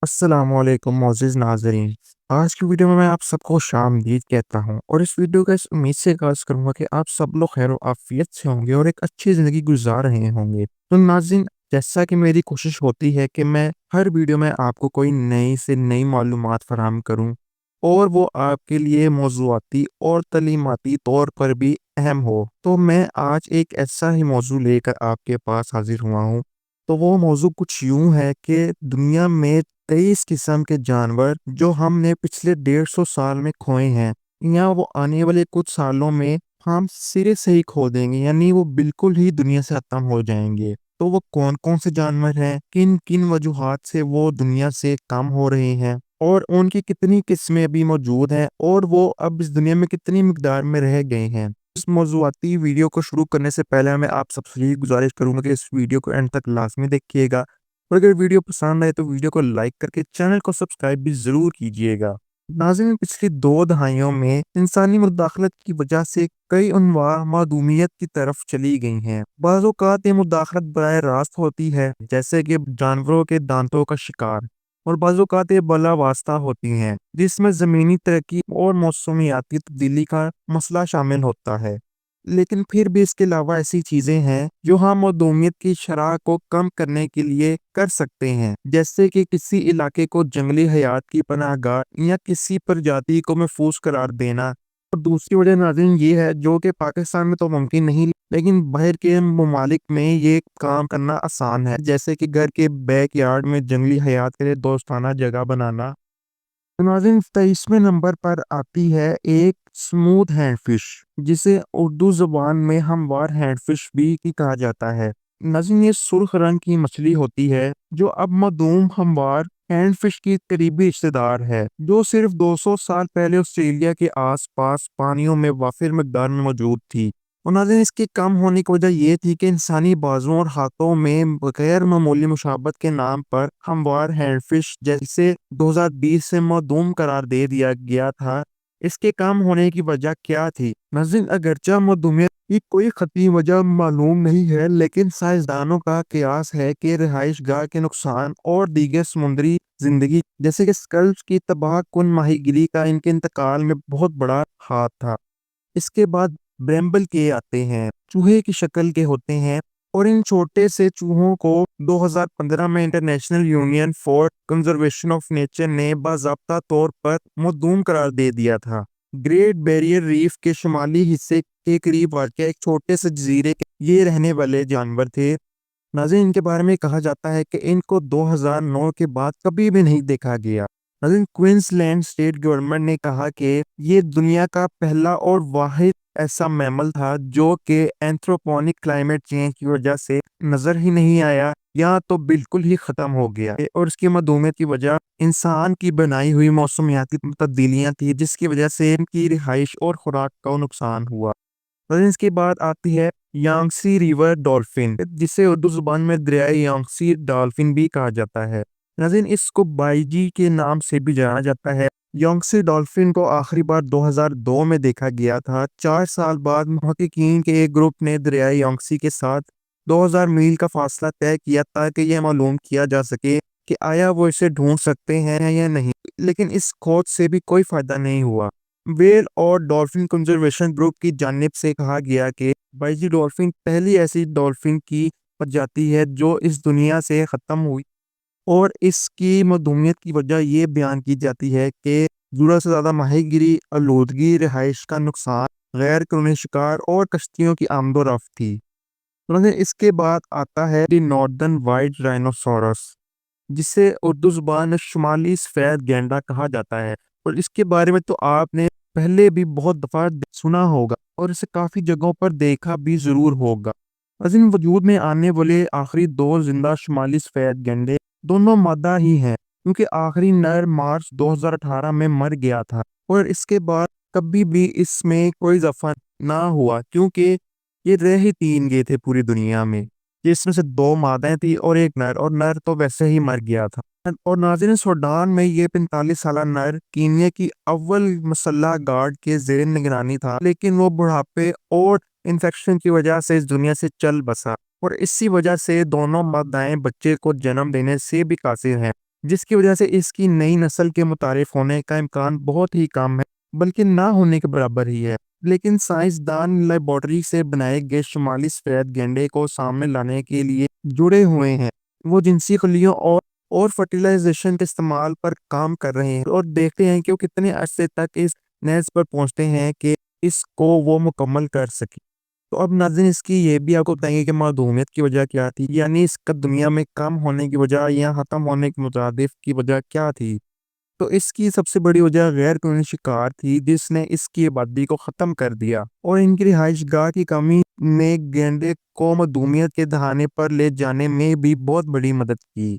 السلام علیکم معزز ناظرین۔ آج کی ویڈیو میں آپ سب کو خوش آمدید کہتا ہوں اور اس ویڈیو کا اس امید سے آغاز کروں گا کہ آپ سب لوگ خیر و عافیت سے ہوں گے اور ایک اچھی زندگی گزار رہے ہوں گے۔ تو ناظرین، جیسا کہ میری کوشش ہوتی ہے کہ میں ہر ویڈیو میں آپ کو کوئی نئی سے نئی معلومات فراہم کروں اور وہ آپ کے لیے موضوعاتی اور تعلیماتی طور پر بھی اہم ہو، تو میں آج ایک ایسا ہی موضوع لے کر آپ کے پاس حاضر ہوا ہوں۔ تو وہ موضوع کچھ یوں ہے کہ دنیا میں 23 قسم کے جانور جو ہم نے پچھلے 150 سال میں کھوئے ہیں، یا وہ آنے والے کچھ سالوں میں ہم سرے سے ہی کھو دیں گے، یعنی وہ بالکل ہی دنیا سے ختم ہو جائیں گے۔ تو وہ کون کون سے جانور ہیں، کن کن وجوہات سے وہ دنیا سے کم ہو رہے ہیں، اور ان کی کتنی قسمیں ابھی موجود ہیں، اور وہ اب اس دنیا میں کتنی مقدار میں رہ گئے ہیں۔ اس موضوعاتی ویڈیو کو شروع کرنے سے پہلے میں آپ سب سے گزارش کروں گا کہ اس ویڈیو کو اینڈ تک لازمی دیکھیے گا، اور اگر ویڈیو پسند آئے تو ویڈیو کو لائک کر کے چینل کو سبسکرائب بھی ضرور کیجیے گا۔ ناظرین، پچھلی 2 دہائیوں میں انسانی مداخلت کی وجہ سے کئی انواع معدومیت کی طرف چلی گئی ہیں۔ بعض اوقات یہ مداخلت براہ راست ہوتی ہے، جیسے کہ جانوروں کے دانتوں کا شکار، اور بعض اوقات یہ بلا واسطہ ہوتی ہیں، جس میں زمینی ترقی اور موسمیاتی تبدیلی کا مسئلہ شامل ہوتا ہے۔ لیکن پھر بھی اس کے علاوہ ایسی چیزیں ہیں جو ہم معدومیت کی شرح کو کم کرنے کے لیے کر سکتے ہیں، جیسے کہ کسی علاقے کو جنگلی حیات کی پناہ گاہ یا کسی پرجاتی کو محفوظ قرار دینا۔ اور دوسری وجہ ناظرین یہ ہے، جو کہ پاکستان میں تو ممکن نہیں، لیکن باہر کے ممالک میں یہ کام کرنا آسان ہے، جیسے کہ گھر کے بیک یارڈ میں جنگلی حیات کے لیے دوستانہ جگہ بنانا۔ ناظرین، 23ویں نمبر پر آتی ہے ایک سموتھ ہینڈ فش، جسے اردو زبان میں ہموار ہینڈ فش بھی کہا جاتا ہے۔ ناظرین، یہ سرخ رنگ کی مچھلی ہوتی ہے جو اب معدوم ہموار ہینڈ فش کی قریبی رشتہ دار ہے، جو صرف 200 سال پہلے آسٹریلیا کے آس پاس پانیوں میں وافر مقدار میں موجود تھی۔ اور ناظرین، اس کے کم ہونے کی وجہ یہ تھی کہ انسانی بازوؤں اور ہاتھوں میں غیر معمولی مشابہت کے نام پر ہموار ہینڈ فش جیسے 2020 سے معدوم قرار دے دیا گیا تھا۔ اس کے کم ہونے کی وجہ کیا تھی؟ ناظرین، اگرچہ معدومیت کی کوئی قطعی وجہ معلوم نہیں ہے، لیکن سائنسدانوں کا قیاس ہے کہ رہائش گاہ کے نقصان اور دیگر سمندری زندگی جیسے کہ سکلز کی تباہ کن ماہی گیری کا ان کے انتقال میں بہت بڑا ہاتھ تھا۔ اس کے بعد بریمبل کے آتے ہیں، چوہے کی شکل کے ہوتے ہیں، اور ان چھوٹے سے چوہوں کو 2015 میں international union for conservation of nature نے باضابطہ طور پر معدوم قرار دے دیا تھا۔ گریٹ بیریئر ریف کے شمالی حصے کے قریب واقع ایک چھوٹے سے جزیرے کے یہ رہنے والے جانور تھے۔ ناظرین، ان کے بارے میں کہا جاتا ہے کہ ان کو 2009 کے بعد کبھی بھی نہیں دیکھا گیا۔ ناظرین، کوئنس لینڈ اسٹیٹ گورنمنٹ نے کہا کہ یہ دنیا کا پہلا اور واحد ایسا میمل تھا جو کہ اینتھروپونک کلائمیٹ چینج کی وجہ سے نظر ہی نہیں آیا یا تو بالکل ہی ختم ہو گیا، اور اس کی معدومیت کی وجہ انسان کی بنائی ہوئی موسمیاتی تبدیلیاں تھی، جس کی وجہ سے ان کی رہائش اور خوراک کا نقصان ہوا۔ اس کے بعد آتی ہے یانگسی ریور ڈولفن، جسے اردو زبان میں دریائے یانگسی ڈولفن بھی کہا جاتا ہے۔ ناظرین، اس کو بائیجی کے نام سے بھی جانا جاتا ہے۔ یانگسی ڈولفن کو آخری بار 2002 میں دیکھا گیا تھا۔ 4 سال بعد محققین کے ایک گروپ نے دریائے یانگسی کے ساتھ 2000 میل کا فاصلہ طے کیا تاکہ یہ معلوم کیا جا سکے کہ آیا وہ اسے ڈھونڈ سکتے ہیں یا نہیں، لیکن اس کھوج سے بھی کوئی فائدہ نہیں ہوا۔ ویل اور ڈولفن کنزرویشن گروپ کی جانب سے کہا گیا کہ بائیجی ڈولفن پہلی ایسی ڈولفن کی پرجاتی ہے جو اس دنیا سے ختم ہوئی، اور اس کی معدومیت کی وجہ یہ بیان کی جاتی ہے کہ ضرورت سے زیادہ ماہی گیری، آلودگی، رہائش کا نقصان، غیر قانونی شکار اور کشتیوں کی آمد و رفت تھی۔ اس کے بعد آتا ہے دی ناردرن وائٹ رائنوسورس، جسے اردو زبان میں شمالی سفید گینڈا کہا جاتا ہے، اور اس کے بارے میں تو آپ نے پہلے بھی بہت دفعہ سنا ہوگا اور اسے کافی جگہوں پر دیکھا بھی ضرور ہوگا۔ عظیم وجود میں آنے والے آخری 2 زندہ شمالی سفید گینڈے دونوں مادہ ہی ہیں، کیونکہ آخری نر مارچ 2018 میں مر گیا تھا، اور اس کے بعد کبھی بھی اس میں کوئی اضافہ نہ ہوا، کیونکہ یہ رہ ہی 3 گئے تھے پوری دنیا میں، جس میں سے 2 مادیں تھی اور ایک نر، اور نر تو ویسے ہی مر گیا تھا۔ اور ناظرین، سوڈان میں یہ 45 سالہ نر کینیا کی اول مسلح گارڈ کے زیر نگرانی تھا، لیکن وہ بڑھاپے اور انفیکشن کی وجہ سے اس دنیا سے چل بسا، اور اسی وجہ سے دونوں مادائیں بچے کو جنم دینے سے بھی قاصر ہیں۔ جس کی وجہ سے اس کی نئی نسل کے متعارف ہونے کا امکان بہت ہی کم ہے، بلکہ نہ ہونے کے برابر ہی ہے۔ لیکن سائنسدان لیبارٹری سے بنائے گئے شمالی سفید گینڈے کو سامنے لانے کے لیے جڑے ہوئے ہیں۔ وہ جنسی خلیوں اور فرٹیلائزیشن کے استعمال پر کام کر رہے ہیں اور دیکھتے ہیں کہ وہ کتنے عرصے تک اس نیز پر پہنچتے ہیں کہ اس کو وہ مکمل کر سکیں۔ تو اب ناظرین اس کی یہ بھی آپ کو بتائیں گے کہ معدومیت کی وجہ کیا تھی، یعنی اس کا دنیا میں کم ہونے کی وجہ یا ختم ہونے کے مترادف کی وجہ کیا تھی۔ تو اس کی سب سے بڑی وجہ غیر قانونی شکار تھی، جس نے اس کی آبادی کو ختم کر دیا، اور ان کی رہائش گاہ کی کمی نے گینڈے کو معدومیت کے دہانے پر لے جانے میں بھی بہت بڑی مدد کی۔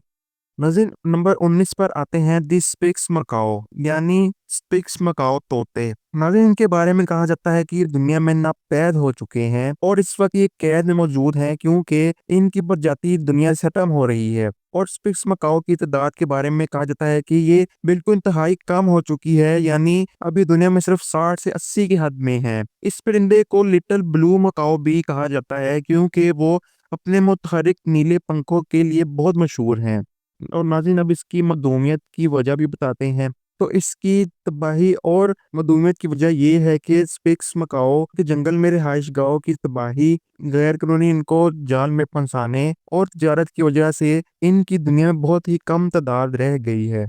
ناظرین نمبر 19 پر آتے ہیں دی سپکس مکاؤ، یعنی سپکس مکاؤ طوطے۔ ناظرین ان کے بارے میں کہا جاتا ہے کہ یہ دنیا میں ناپید ہو چکے ہیں اور اس وقت یہ قید میں موجود ہیں کیونکہ ان کی پرجاتی دنیا سے ختم ہو رہی ہے۔ اور سپکس مکاؤ کی تعداد کے بارے میں کہا جاتا ہے کہ یہ بالکل انتہائی کم ہو چکی ہے، یعنی ابھی دنیا میں صرف 60 سے 80 کی حد میں ہے۔ اس پرندے کو لٹل بلو مکاؤ بھی کہا جاتا ہے کیونکہ وہ اپنے متحرک نیلے پنکھوں کے لیے بہت مشہور ہیں۔ اور ناظرین اب اس کی معدومیت کی وجہ بھی بتاتے ہیں۔ تو اس کی تباہی اور معدومیت کی وجہ یہ ہے کہ سپکس مکاؤ کے جنگل میں رہائش گاہوں کی تباہی، غیر قانونی ان کو جال میں پھنسانے اور تجارت کی وجہ سے ان کی دنیا میں بہت ہی کم تعداد رہ گئی ہے۔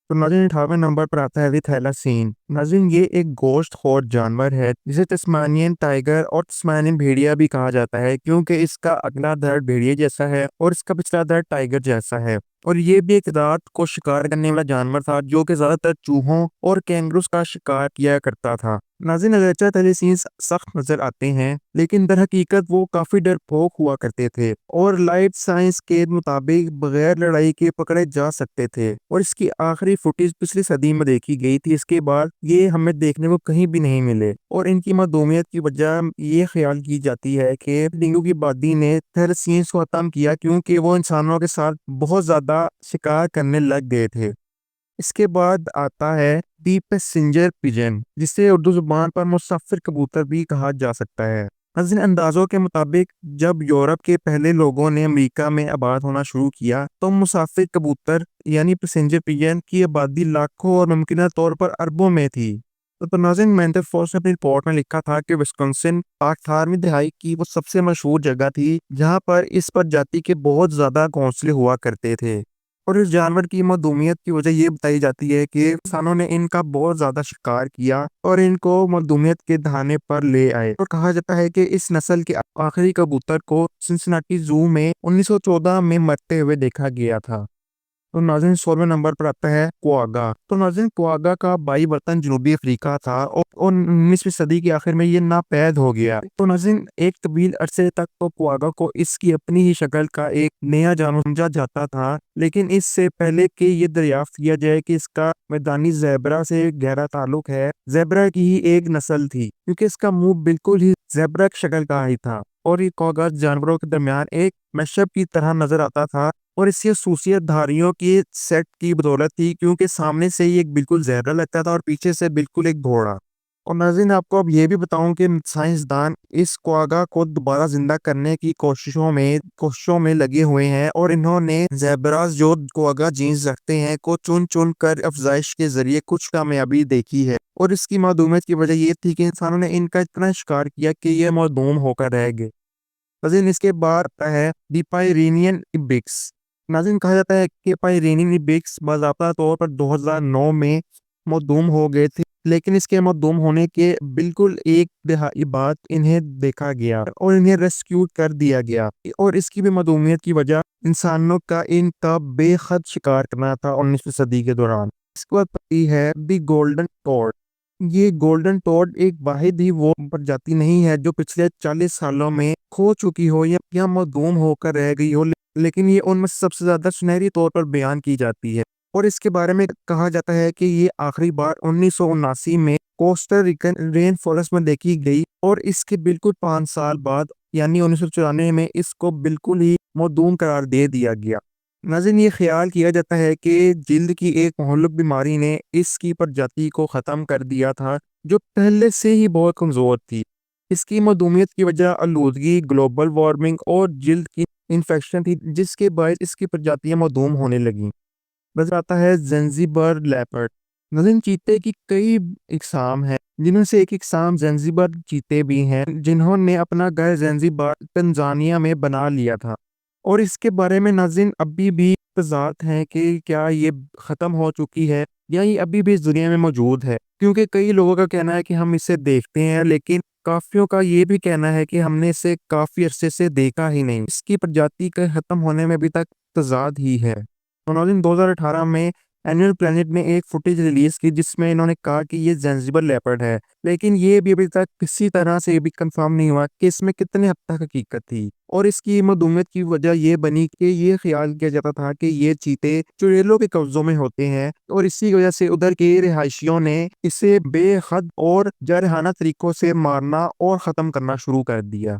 تو ناظرین 18ویں نمبر پر آتا ہے تھیلاسین۔ ناظرین یہ ایک گوشت خور جانور ہے جسے تسمانین ٹائیگر اور تسمانین بھیڑیا بھی کہا جاتا ہے کیونکہ اس کا اگلا دھڑ بھیڑیے جیسا ہے اور اس کا پچھلا دھڑ ٹائیگر جیسا ہے۔ اور یہ بھی ایک رات کو شکار کرنے والا جانور تھا جو کہ زیادہ تر چوہوں اور کینگروز کا شکار کیا کرتا تھا۔ ناظرین اگرچہ تھیلاسین سخت نظر آتے ہیں لیکن در حقیقت وہ کافی ڈرپوک ہوا کرتے تھے اور لائٹ سائنس کے مطابق بغیر لڑائی کے پکڑے جا سکتے تھے، اور اس کی آخری فوٹیج پچھلی صدی میں دیکھی گئی تھی۔ اس کے بعد یہ ہمیں دیکھنے کو کہیں بھی نہیں ملے، اور ان کی معدومیت کی وجہ یہ خیال کی جاتی ہے کہ ڈینگو کی آبادی نے تھیلاسینس کو ختم کیا کیونکہ وہ انسانوں کے ساتھ بہت زیادہ شکار کرنے لگ گئے تھے۔ اس کے بعد آتا ہے دی پیسنجر پیجن، جسے اردو زبان پر مسافر کبوتر بھی کہا جا سکتا ہے۔ ناظرین اندازوں کے مطابق جب یورپ کے پہلے لوگوں نے امریکہ میں آباد ہونا شروع کیا تو مسافر کبوتر یعنی پیسنجر پیجن کی آبادی لاکھوں اور ممکنہ طور پر اربوں میں تھی۔ تو ناظرین مینتر فورس نے اپنی رپورٹ میں لکھا تھا کہ وسکنسن 18ویں دہائی کی وہ سب سے مشہور جگہ تھی جہاں پر اس پرجاتی کے بہت زیادہ گھونسلے ہوا کرتے تھے، اور اس جانور کی معدومیت کی وجہ یہ بتائی جاتی ہے کہ انسانوں نے ان کا بہت زیادہ شکار کیا اور ان کو معدومیت کے دہانے پر لے آئے، اور کہا جاتا ہے کہ اس نسل کے آخری کبوتر کو سنسناٹی زو میں 1914 میں مرتے ہوئے دیکھا گیا تھا۔ تو ناظرین 16ویں نمبر پر آتا ہے کواگا۔ تو ناظرین کواگا کا بائی وطن جنوبی افریقہ تھا اور 19ویں صدی کے آخر میں یہ ناپید ہو گیا۔ تو ناظرین ایک طویل عرصے تک تو کواگا کو اس کی اپنی ہی شکل کا ایک نیا جانور سمجھا جاتا تھا، لیکن اس سے پہلے کہ یہ دریافت کیا جائے کہ اس کا میدانی زیبرا سے گہرا تعلق ہے، زیبرا کی ہی ایک نسل تھی کیونکہ اس کا منہ بالکل ہی زیبرا کی شکل کا ہی تھا، اور یہ کواگا جانوروں کے درمیان ایک میشپ کی طرح نظر آتا تھا، اور اس کی خصوصیت دھاریوں کی سیٹ کی بدولت تھی کیونکہ سامنے سے ہی ایک بالکل زیبرا لگتا تھا اور پیچھے سے بالکل ایک گھوڑا۔ اور ناظرین آپ کو اب یہ بھی بتاؤں کہ سائنسدان اس کواگا کو دوبارہ زندہ کرنے کی کوششوں میں لگے ہوئے ہیں، اور انہوں نے زیبراز جو کواگا جینز رکھتے ہیں کو چن چن کر افزائش کے ذریعے کچھ کامیابی دیکھی ہے، اور اس کی معدومیت کی وجہ یہ تھی کہ انسانوں نے ان کا اتنا شکار کیا کہ یہ معدوم ہو کر رہ گئے۔ ناظرین اس کے بعد آتا ہے دی پائرینین ایبکس۔ ناظرین کہا جاتا ہے کہ پائرینین ایبکس باضابطہ طور پر 2009 میں معدوم ہو گئے تھے، لیکن اس کے معدوم ہونے کے بالکل ایک دہائی بعد انہیں دیکھا گیا اور انہیں ریسکیو کر دیا گیا، اور اس کی بھی معدومیت کی وجہ انسانوں کا ان کا بے حد شکار کرنا تھا 19ویں صدی کے دوران۔ اس کے بعد پڑی ہے دی گولڈن ٹوڈ۔ یہ گولڈن ٹوڈ ایک واحد ہی وہ پرجاتی نہیں ہے جو پچھلے 40 سالوں میں کھو چکی ہو یا معدوم ہو کر رہ گئی ہو، لیکن یہ ان میں سب سے زیادہ سنہری طور پر بیان کی جاتی ہے، اور اس کے بارے میں کہا جاتا ہے کہ یہ آخری بار 1979 میں کوسٹا ریکن رین فارسٹ میں دیکھی گئی، اور اس کے بالکل 5 سال بعد یعنی 1994 میں اس کو بالکل ہی معدوم قرار دے دیا گیا۔ ناظرین یہ خیال کیا جاتا ہے کہ جلد کی ایک مہلک بیماری نے اس کی پرجاتی کو ختم کر دیا تھا جو پہلے سے ہی بہت کمزور تھی۔ اس کی معدومیت کی وجہ آلودگی، گلوبل وارمنگ اور جلد کی انفیکشن تھی جس کے باعث اس کی پرجاتیاں معدوم ہونے لگیں۔ بس آتا ہے زنزیبار لیپرڈ۔ ناظرین چیتے کی کئی اقسام ہیں، جنہوں سے ایک اقسام زنزیبار چیتے بھی ہیں، جنہوں نے اپنا گھر زنزیبار تنزانیہ میں بنا لیا تھا، اور اس کے بارے میں ناظرین ابھی بھی تضاد ہیں کہ کیا یہ ختم ہو چکی ہے یا یہ ابھی بھی اس دنیا میں موجود ہے، کیونکہ کئی لوگوں کا کہنا ہے کہ ہم اسے دیکھتے ہیں، لیکن کافیوں کا یہ بھی کہنا ہے کہ ہم نے اسے کافی عرصے سے دیکھا ہی نہیں۔ اس کی پرجاتی کے ختم ہونے میں ابھی تک تضاد ہی ہے۔ ناظرین 2018 میں اینیمل پلانٹ نے ایک فوٹیج ریلیز کی جس میں انہوں نے کہا کہ یہ زنزیبار لیپرڈ ہے، لیکن یہ بھی ابھی تک کسی طرح سے بھی کنفرم نہیں ہوا کہ اس میں کتنے حد تک حقیقت تھی، اور اس کی مدومیت کی وجہ یہ بنی کہ یہ خیال کیا جاتا تھا کہ یہ چیتے چڑیلوں کے قبضوں میں ہوتے ہیں، اور اسی کی وجہ سے ادھر کے رہائشیوں نے اسے بے حد اور جارحانہ طریقوں سے مارنا اور ختم کرنا شروع کر دیا۔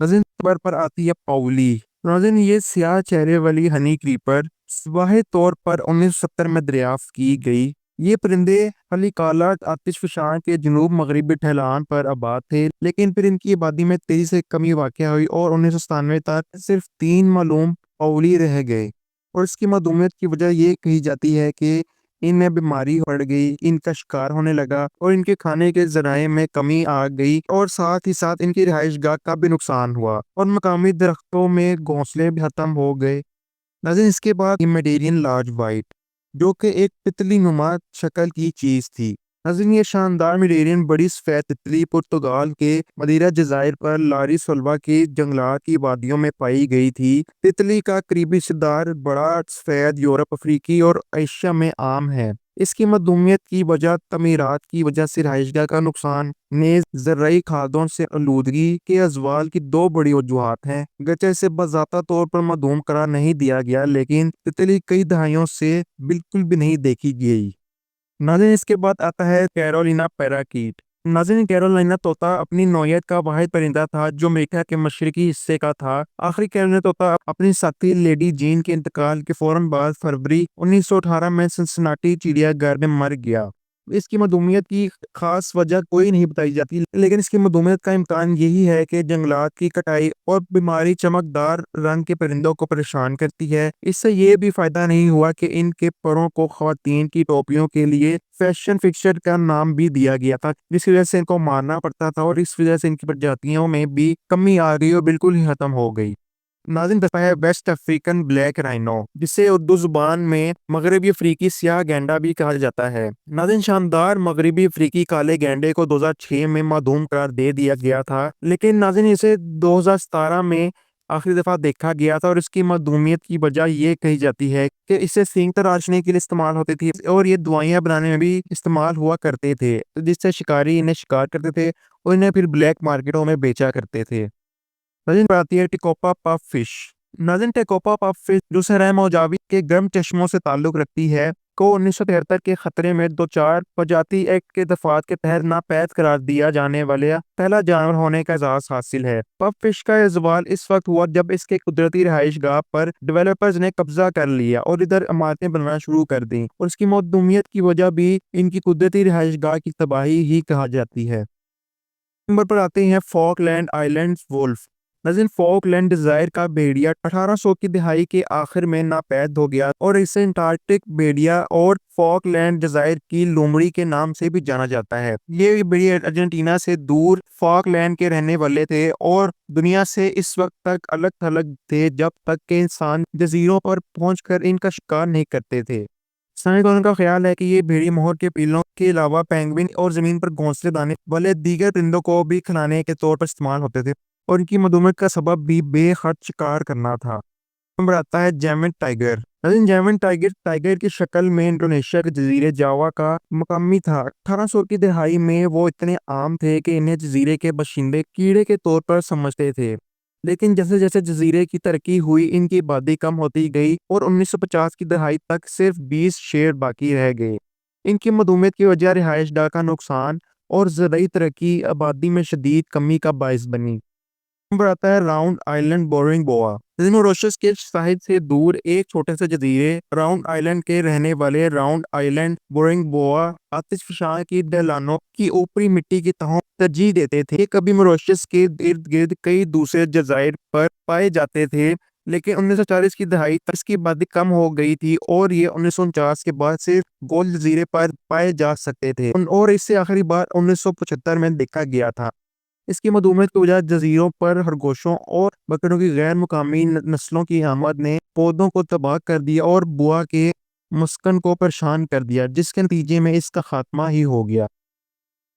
ناظرین نمبر پر آتی ہے پاولی۔ ناظرین یہ سیاہ چہرے والی ہنی کریپر واحد طور پر 1970 میں دریافت کی گئی۔ یہ پرندے ہلیکالا آتش فشاں کے جنوب مغربی ڈھلان پر آباد تھے، لیکن پھر ان کی آبادی میں تیزی سے کمی واقع ہوئی اور 1997 تک صرف 3 معلوم پاولی رہ گئے، اور اس کی معدومیت کی وجہ یہ کہی جاتی ہے کہ ان میں بیماری پڑ گئی، ان کا شکار ہونے لگا، اور ان کے کھانے کے ذرائع میں کمی آ گئی، اور ساتھ ہی ساتھ ان کی رہائش گاہ کا بھی نقصان ہوا، اور مقامی درختوں میں گھونسلے بھی ختم ہو گئے۔ ناظرین اس کے بعد میڈیرین لارج وائٹ، جو کہ ایک تتلی نما شکل کی چیز تھی۔ ناظرین یہ شاندار میڈیرین بڑی سفید تتلی پرتگال کے مدیرہ جزائر پر لاری سولوا کی جنگلات کی وادیوں میں پائی گئی تھی۔ تتلی کا قریبی رشتہ دار بڑا سفید یورپ، افریقی اور ایشیا میں عام ہے۔ اس کی معدومیت کی وجہ تعمیرات کی وجہ سے رہائش گاہ کا نقصان نیز زرعی کھادوں سے آلودگی کے ازوال کی 2 بڑی وجوہات ہیں۔ گرچہ اسے بذاتہ طور پر معدوم قرار نہیں دیا گیا، لیکن تتلی کئی دہائیوں سے بالکل بھی نہیں دیکھی گئی۔ ناظرین اس کے بعد آتا ہے کیرولینا پیراکیٹ۔ ناظرین کیرولینا طوطا اپنی نوعیت کا واحد پرندہ تھا جو امریکہ کے مشرقی حصے کا تھا۔ آخری کیرولینا طوطا اپنی ساتھی لیڈی جین کے انتقال کے فوراً بعد فروری 1918 میں سنسناٹی چڑیا گھر میں مر گیا۔ اس کی معدومیت کی خاص وجہ کوئی نہیں بتائی جاتی، لیکن اس کی معدومیت کا امکان یہی ہے کہ جنگلات کی کٹائی اور بیماری چمکدار رنگ کے پرندوں کو پریشان کرتی ہے۔ اس سے یہ بھی فائدہ نہیں ہوا کہ ان کے پروں کو خواتین کی ٹوپیوں کے لیے فیشن فکسچر کا نام بھی دیا گیا تھا، جس کی وجہ سے ان کو مارنا پڑتا تھا، اور اس وجہ سے ان کی پرجاتیوں میں بھی کمی آ گئی اور بالکل ہی ختم ہو گئی۔ ناظرین دفعہ ہے ویسٹ افریقن بلیک رائنو، جسے اردو زبان میں مغربی افریقی سیاہ گینڈا بھی کہا جاتا ہے۔ ناظرین شاندار مغربی افریقی کالے گینڈے کو 2006 میں معدوم قرار دے دیا گیا تھا، لیکن ناظرین اسے 2017 میں آخری دفعہ دیکھا گیا تھا، اور اس کی معدومیت کی وجہ یہ کہی جاتی ہے کہ اسے سینگ تراشنے کے لیے استعمال ہوتے تھے، اور یہ دوائیاں بنانے میں بھی استعمال ہوا کرتے تھے، جس سے شکاری انہیں شکار کرتے تھے اور انہیں پھر بلیک مارکیٹوں میں بیچا کرتے تھے۔ ناظرین پر آتی ہے ٹیکوپا پف فش۔ ناظرین ٹیکوپا پف فش جو صحرائے موجاوی کے گرم چشموں سے تعلق رکھتی ہے کو 1973 کے خطرے میں دوچار پرجاتی ایکٹ کے دفعات کے تحت ناپید قرار دیا جانے والا پہلا جانور ہونے کا اعزاز حاصل ہے۔ پف فش کا زوال اس وقت ہوا جب اس کے قدرتی رہائش گاہ پر ڈیولپرز نے قبضہ کر لیا اور ادھر عمارتیں بنانا شروع کر دیں، اور اس کی معدومیت کی وجہ بھی ان کی قدرتی رہائش گاہ کی تباہی ہی کہا جاتی ہے۔ نمبر پر آتے ہیں فاک لینڈ آئلینڈز وولف۔ ناظرین فاک لینڈ جزائر کا بھیڑیا 1800 کی دہائی کے آخر میں ناپید ہو گیا، اور اسے انٹارکٹک بھیڑیا اور فاک لینڈ جزائر کی لومڑی کے نام سے بھی جانا جاتا ہے۔ یہ بھیڑیا ارجنٹینا سے دور فاک لینڈ کے رہنے والے تھے اور دنیا سے اس وقت تک الگ تھلگ تھے جب تک کہ انسان جزیروں پر پہنچ کر ان کا شکار نہیں کرتے تھے۔ سائنسدانوں کا خیال ہے کہ یہ بھیڑی مور کے پیلوں کے علاوہ پینگوئن اور زمین پر گھونسلے دانے والے دیگر پرندوں کو بھی کھلانے کے طور پر استعمال ہوتے تھے، اور ان کی معدومیت کا سبب بھی بے خرچ شکار کرنا تھا۔ نمبر آتا ہے جیمنٹ ٹائیگر۔ جیمنٹ ٹائیگر ٹائیگر کی شکل میں انڈونیشیا کے جزیرے جاوا کا مقامی تھا۔ 1800 کی دہائی میں وہ اتنے عام تھے کہ انہیں جزیرے کے باشندے کیڑے کے طور پر سمجھتے تھے، لیکن جیسے جیسے جزیرے کی ترقی ہوئی ان کی آبادی کم ہوتی گئی اور 1950 کی دہائی تک صرف 20 شیر باقی رہ گئے۔ ان کی معدومیت کی وجہ رہائش گاہ کا نقصان اور زرعی ترقی آبادی میں شدید کمی کا باعث بنی۔ نمبر آتا ہے راؤنڈ آئلینڈ بورنگ بوا۔ موریشس کے ساحل سے دور ایک چھوٹے سے جزیرے راؤنڈ آئلینڈ کے رہنے والے راؤنڈ آئلینڈ بورنگ بوا آتش فشاں کی ڈھلانوں کی اوپری مٹی کی تہوں ترجیح دیتے تھے۔ یہ کبھی موریشس کے ارد گرد کئی دوسرے جزائر پر پائے جاتے تھے، لیکن 1940 کی دہائی تک اس کی آبادی کم ہو گئی تھی اور یہ 1949 کے بعد صرف گول جزیرے پر پائے جا سکتے تھے اور اسے آخری بار 1975 میں دیکھا گیا تھا۔ اس کی مدومیت کی وجہ جزیروں پر خرگوشوں اور بکروں کی غیر مقامی نسلوں کی آمد نے پودوں کو تباہ کر دیا اور بوا کے مسکن کو پریشان کر دیا، جس کے نتیجے میں اس کا خاتمہ ہی ہو گیا۔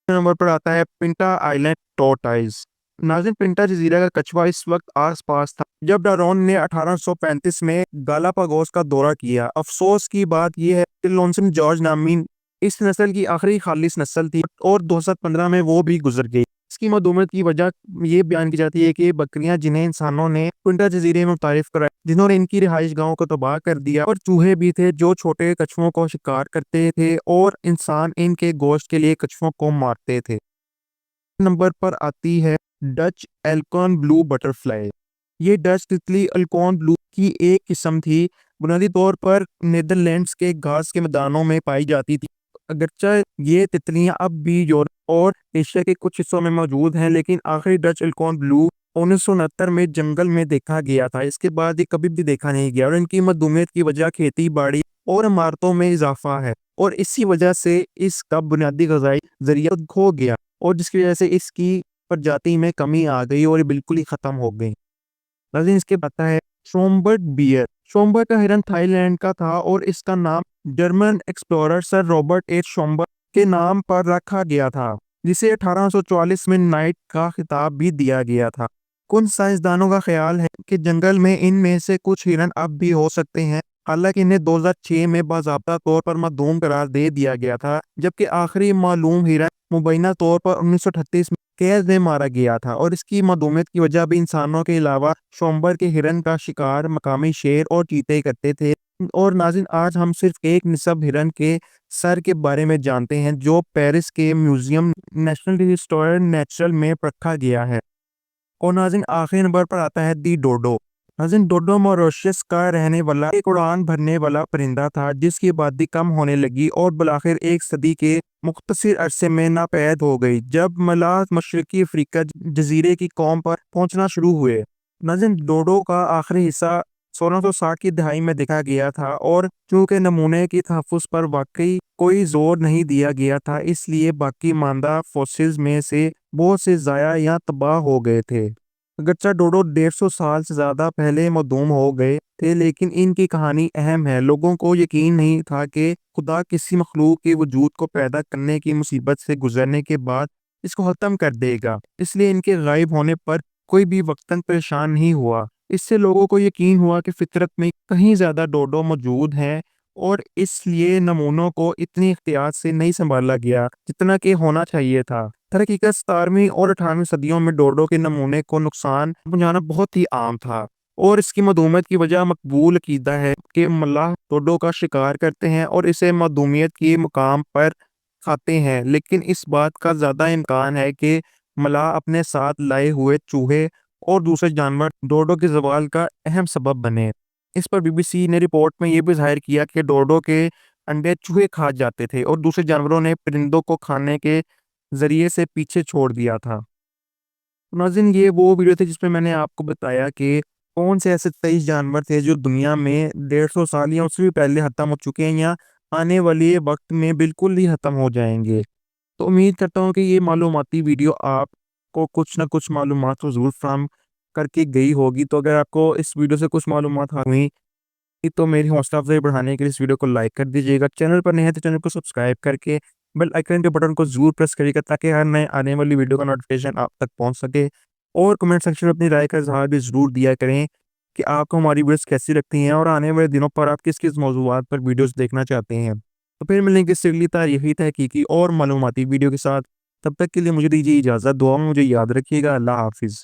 نمبر پر آتا ہے پنٹا آئلینڈ ٹورٹائز۔ ناظرین، پنٹا جزیرہ کا کچھوا اس وقت آس پاس تھا جب ڈارون نے 1835 میں گالاپاگوس کا دورہ کیا۔ افسوس کی بات یہ ہے کہ لونسن جارج نامی اس نسل کی آخری خالص نسل تھی اور 2015 میں وہ بھی گزر گئی۔ اس کی مدومیت کی وجہ یہ بیان کی جاتی ہے کہ بکریاں جنہیں انسانوں نے پنٹا جزیرے میں متعارف کرایا، جنہوں نے ان کی رہائش گاہوں کو تباہ کر دیا، اور چوہے بھی تھے جو چھوٹے کچھووں کو شکار کرتے تھے اور انسان ان کے گوشت کے لیے کچھووں کو مارتے تھے۔ نمبر پر آتی ہے ڈچ ایلکون بلو بٹر فلائی۔ یہ ڈچ تتلی ایلکون بلو کی ایک قسم تھی، بنیادی طور پر نیدرلینڈز کے گھاس کے میدانوں میں پائی جاتی تھی۔ اگرچہ یہ تتلیاں اب بھی یورپ اور ایشیا کے کچھ حصوں میں موجود ہیں، لیکن آخری ڈچ ایلکون بلو 1969 میں جنگل میں دیکھا گیا تھا۔ اس کے بعد یہ کبھی بھی دیکھا نہیں گیا اور ان کی مدومیت کی وجہ کھیتی باڑی اور عمارتوں میں اضافہ ہے، اور اسی وجہ سے اس کا بنیادی غذائی ذریعہ کھو گیا اور جس کی وجہ سے اس کی پرجاتی میں کمی آ گئی اور یہ بالکل ہی ختم ہو گئی۔ ناظرین، اس کے بعد ہے شومبرگ بیئر۔ شومبرگ کا ہرن تھائی لینڈ کا تھا اور اس کا نام German explorer sir Robert H شومبرگ کے نام پر رکھا گیا تھا، جسے 1844 میں نائٹ کا خطاب بھی دیا گیا تھا۔ کچھ سائنسدانوں کا خیال ہے کہ جنگل میں ان میں سے کچھ ہرن اب بھی ہو سکتے ہیں، حالانکہ انہیں 2006 میں باضابطہ طور پر معدوم قرار دے دیا گیا تھا، جبکہ آخری معلوم ہرن مبینہ طور پر 1938 میں قید میں مارا گیا تھا، اور اس کی معدومیت کی وجہ بھی انسانوں کے علاوہ شومبرگ کے ہرن کا شکار مقامی شیر اور چیتے کرتے تھے۔ اور ناظرین، آج ہم صرف ایک نصب ہرن کے سر کے بارے میں جانتے ہیں جو پیرس کے میوزیم نیشنل ہسٹوریل نیچرل میں رکھا گیا ہے۔ اور ناظرین، آخری نمبر پر آتا ہے دی ڈوڈو۔ ناظرین، ڈوڈو موریشیس کا رہنے والا ایک اڑان بھرنے والا پرندہ تھا جس کی آبادی کم ہونے لگی اور بالآخر ایک صدی کے مختصر عرصے میں ناپید ہو گئی جب ملاح مشرقی افریقہ جزیرے کی قوم پر پہنچنا شروع ہوئے۔ ناظرین، ڈوڈو کا آخری حصہ 1660 کی دہائی میں دیکھا گیا تھا، اور چونکہ نمونے کی تحفظ پر واقعی کوئی زور نہیں دیا گیا تھا، اس لیے باقی ماندہ فوسلز میں سے بہت سے ضائع یا تباہ ہو گئے تھے۔ اگرچہ ڈوڈو 150 سال سے زیادہ پہلے معدوم ہو گئے تھے، لیکن ان کی کہانی اہم ہے۔ لوگوں کو یقین نہیں تھا کہ خدا کسی مخلوق کے وجود کو پیدا کرنے کی مصیبت سے گزرنے کے بعد اس کو ختم کر دے گا، اس لیے ان کے غائب ہونے پر کوئی بھی وقتاً پریشان نہیں ہوا۔ اس سے لوگوں کو یقین ہوا کہ فطرت میں کہیں زیادہ ڈوڈو موجود ہیں، اور اس لیے نمونوں کو اتنی احتیاط سے نہیں سنبھالا گیا جتنا کہ ہونا چاہیے تھا۔ در حقیقت 17ویں اور 18ویں صدیوں میں ڈوڈو کے نمونے کو نقصان پہنچانا بہت ہی عام تھا، اور اس کی معدومیت کی وجہ مقبول عقیدہ ہے کہ ملاح ڈوڈو کا شکار کرتے ہیں اور اسے معدومیت کے مقام پر کھاتے ہیں، لیکن اس بات کا زیادہ امکان ہے کہ ملاح اپنے ساتھ لائے ہوئے چوہے اور دوسرے جانور ڈوڈو کے زوال کا اہم سبب بنے۔ اس پر BBC نے رپورٹ میں یہ بھی ظاہر کیا کہ ڈوڈو کے انڈے چوہے کھا جاتے تھے اور دوسرے جانوروں نے پرندوں کو کھانے کے ذریعے سے پیچھے چھوڑ دیا تھا۔ ناظرین، یہ وہ ویڈیو تھی جس میں نے آپ کو بتایا کہ کون سے ایسے 23 جانور تھے جو دنیا میں 150 سال یا اس سے بھی پہلے ختم ہو چکے ہیں یا آنے والے وقت میں بالکل ہی ختم ہو جائیں گے۔ تو امید کرتا ہوں کہ یہ معلوماتی ویڈیو آپ کو کچھ نہ کچھ معلومات کو ضرور فراہم کر کے گئی ہوگی۔ تو اگر آپ کو اس ویڈیو سے کچھ معلومات ہوئی تو میری حوصلہ افزائی بڑھانے کے لیے اس ویڈیو کو لائک کر دیجیے گا، چینل پر نہیں ہے تو چینل کو سبسکرائب کر کے بیل آئیکن کے بٹن کو ضرور پریس کریے گا تاکہ ہر نئے آنے والی ویڈیو کا نوٹیفیکیشن آپ تک پہنچ سکے، اور کمنٹ سیکشن میں اپنی رائے کا اظہار بھی ضرور دیا کریں کہ آپ کو ہماری ویڈیوز کیسی لگتی ہیں اور آنے والے دنوں پر آپ کس کس موضوعات پر ویڈیوز دیکھنا چاہتے ہیں۔ تو پھر ملیں گے اس سے اگلی تاریخی تحقیقی اور معلوماتی ویڈیو کے ساتھ، تب تک کے لیے مجھے دیجیے اجازت، دعا میں مجھے یاد رکھیے گا۔ اللہ حافظ۔